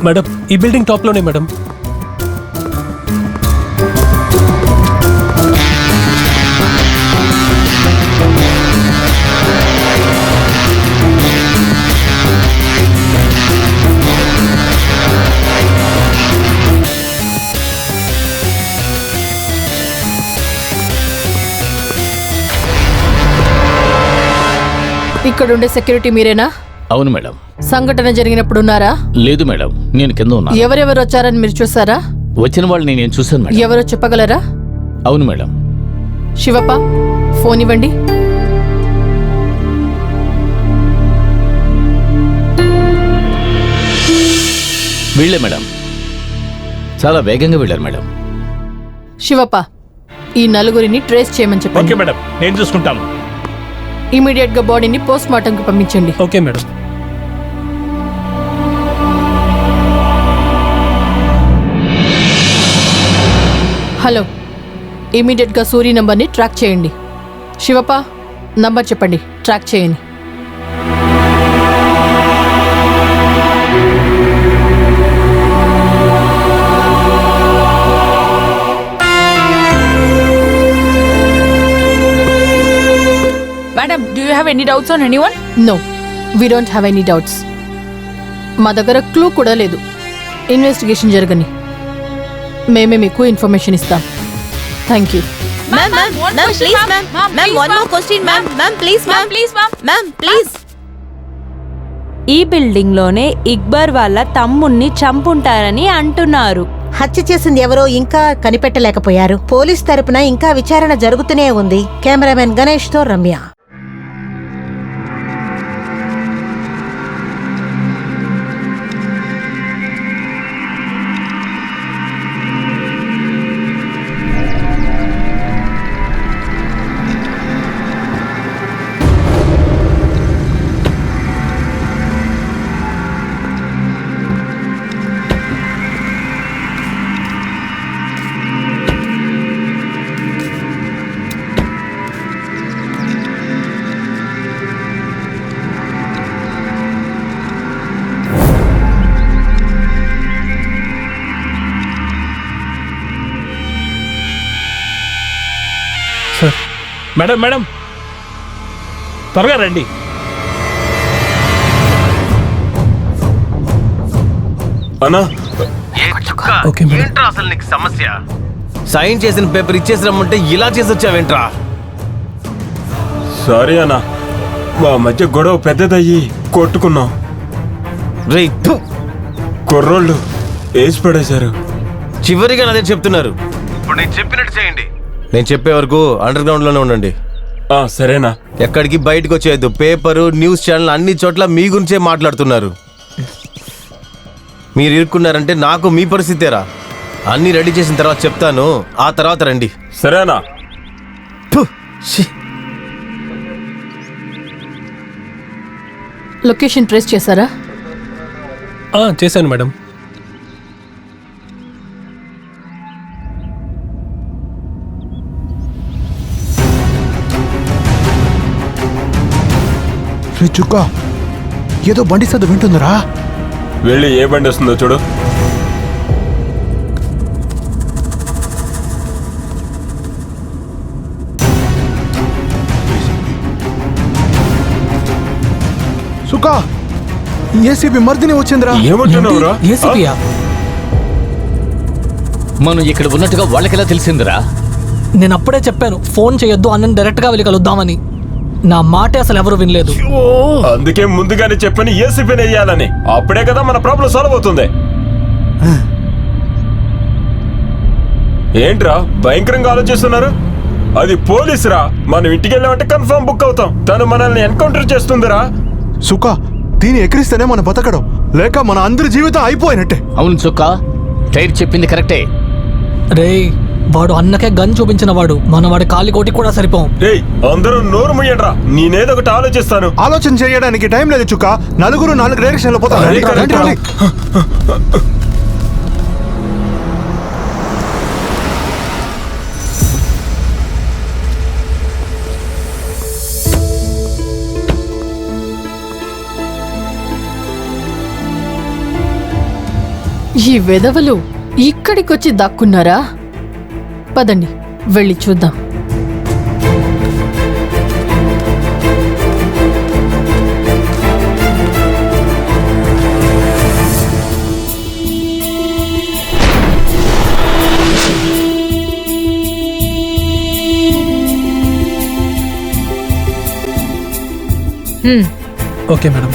Madam ఈ building టాప్లోనే madam. ఇక్కడుండే security మీరేనా? అవును మేడం. సంఘటన జరిగినప్పుడు ఉన్నారా? లేదు మేడం, నేను కింద ఉన్నా. ఎవరెవరు వచ్చారని మీరు చూసారా? వచ్చిన వాళ్ళని నేను చూశాను మేడం. ఎవరో చెప్పగలరా? అవును మేడం. శివప్ప, ఫోన్ ఇవ్వండి. వీళ్ళే మేడం, చాలా వేగంగా వెళ్ళారు మేడం. శివప్ప, ఈ నలుగురిని ట్రేస్ చేయమని చెప్పండి. ఓకే మేడం, నేను చూసుకుంటాను. ఇమీడియట్ గా బాడీని పోస్ట్ మార్టం కి పంపించండి. Okay madam. హలో, ఇమీడియట్ గా సూరి నంబర్ని ట్రాక్ చేయండి. శివప్ప, నంబర్ చెప్పండి, ట్రాక్ చేయండి. Madam, do you have any doubts on anyone? No, we don't have any doubts. మా దగ్గర క్లూ కూడా లేదు. ఇన్వెస్టిగేషన్ జరగని మేమే మీకు ఇన్ఫర్మేషన్ ఇస్తాం. Thank you. Ma'am, please, ma'am. Ma'am, one more question, ma'am. Ma'am, please, ma'am. Ma'am, please. ఈ building లోనే ఇక్బర్ వాళ్ళ తమ్ముణ్ణి చంపుంటారని అంటున్నారు. హత్య చేసింది ఎవరో ఇంకా కనిపెట్టలేకపోయారు. పోలీస్ తరపున ఇంకా విచారణ జరుగుతూనే ఉంది. కెమెరామెన్ గణేష్ తో రమ్య. సార్, మేడం మేడం, త్వరగా రండి. అన్నా ఓకే మేడం. ఏంట్రా అసలు నీకు సమస్య? సైన్ చేసిన పేపర్ ఇచ్చేసి రమ్మంటే ఇలా చేసి వచ్చావేంట్రా? సారీ అన్నా, మా మధ్య గొడవ పెద్దదయ్యి కొట్టుకున్నాం. రేయ్ థు. కుర్రోళ్ళు వేసి పడేశారు. చివరిగా అదే చెప్తున్నారు. ఇప్పుడు నేను చెప్పినట్టు చేయండి. నేను చెప్పే వరకు అండర్ గ్రౌండ్ లోనే ఉండండి. సరేనా? ఎక్కడికి బయటకు వచ్చేయద్దు. పేపరు, న్యూస్ ఛానల్ అన్ని చోట్ల మీ గురించే మాట్లాడుతున్నారు. మీరు ఇరుక్కున్నారంటే నాకు మీ పరిస్థితేరా. అన్ని రెడీ చేసిన తర్వాత చెప్తాను, ఆ తర్వాత రండి. సరేనా? లొకేషన్ ట్రేస్ చేశారా? చేశాను మేడం. చుక్క ఏదో బండి సద్దు వింటుందిరా. వెళ్ళి ఏ బండి వస్తుందో చూడు. సుక్క, ఏసీబీ మర్దిని వచ్చిందిరా. ఏమంటున్నావురా? ఏసీపీయా? మనం ఇక్కడ ఉన్నట్టుగా వాళ్ళకెలా తెలిసిందిరా? నేను అప్పుడే చెప్పాను ఫోన్ చేయొద్దు, అన్నని డైరెక్ట్గా వెళ్ళి కలుద్దామని. నా మాట అసలు ఎవరు వినలేదు. అందుకే ముందుగానే చెప్పని ఏసీపీని వేయాలని. అప్పుడే కదా మన ప్రాబ్లం సాల్వ్ అవుతుంది. ఏంట్రా భయంకరంగా ఆలోచిస్తున్నారు? అది పోలీసురా. మనం ఇంటికి వెళ్ళామంటే కన్ఫర్మ్ బుక్ అవుతాం. తను మనల్ని ఎన్కౌంటర్ చేస్తుందిరా. సుక్క, దీన్ని ఎక్కిరిస్తేనే మన బతకడం, లేక మన అందరి జీవితం అయిపోయినట్టే. అవును చుక్క, టైర్ చెప్పింది కరెక్టే. రేయ్, వాడు అన్నకే గన్ చూపించిన వాడు, మన వాడి కాలికోటి కూడా సరిపోం. రేయ్, అందరూ నోరు ముయ్యండ్రా. నేనేదో ఒకటి ఆలోచిస్తాను. ఆలోచన చేయడానికి టైం లేదు చుక్క. నలుగురు 4 డైరెక్షన్ లో పోతారు. ఈ వెధవలు ఇక్కడికొచ్చి దాక్కున్నారా? పదండి వెళ్ళి చూద్దాం. Okay madam.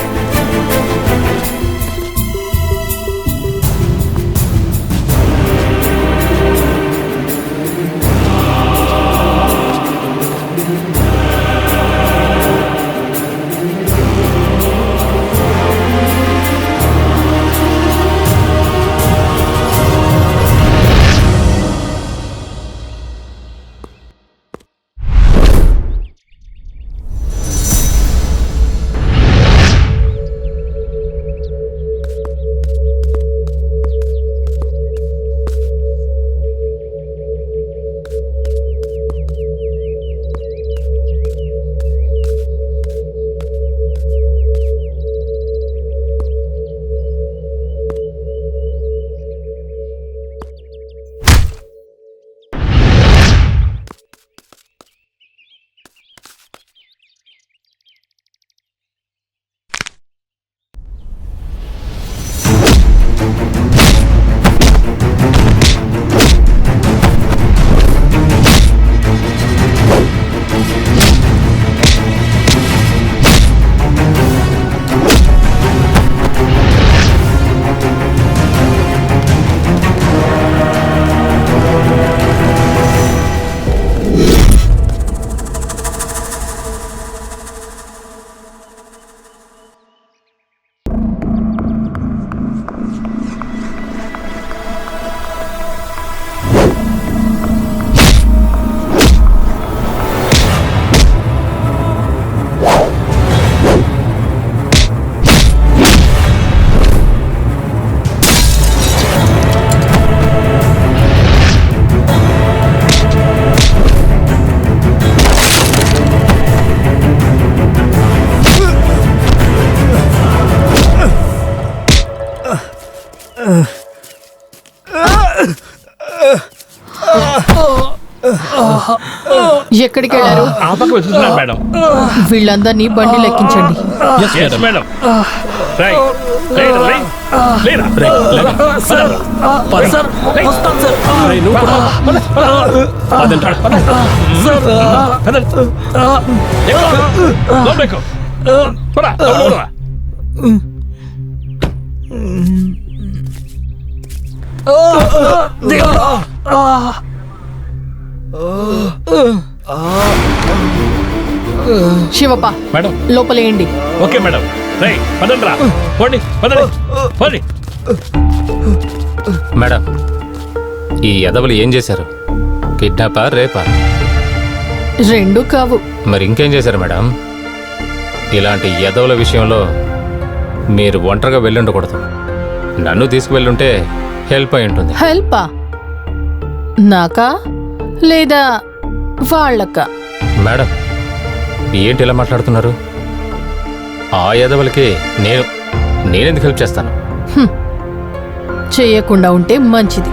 ఎక్కడికి వెళ్ళారు? ఆ పక్క వెతుకుతున్నాను మేడం. వీళ్ళందరినీ బండి లెక్కించండి. Yes, madam. Right, right, right. లేరా? రై, లేరా? సార్ వస్తాను సార్. రై, నువ్వు కూడా. పదండి, రా. పదండి. ఎక్కు. లోపలికి ఎక్కు. పోరా, లోపలికి పోరా. శివప్ప మేడం. లోపలేయండి. Okay madam. రై, పదండి రా. పోండి, పదండి, పోండి. మేడం, ఈ ఎదవలు ఏం చేశారు? కిడ్నాపా, రేపా? రెండు కావు. మరి ఇంకేం చేశారు మేడం? ఇలాంటి ఎదవల విషయంలో మీరు ఒంటరిగా వెళ్ళుండకూడదు. నన్ను తీసుకువెళ్ళుంటే హెల్ప్ అయి ఉంటుంది. హెల్పా? నాకా లేదా వాళ్ళకా? మేడం, ఏంటి ఇలా మాట్లాడుతున్నారు? ఆ ఎదవలకి నేనెందుకు హెల్ప్ చేస్తాను? చేయకుండా ఉంటే మంచిది.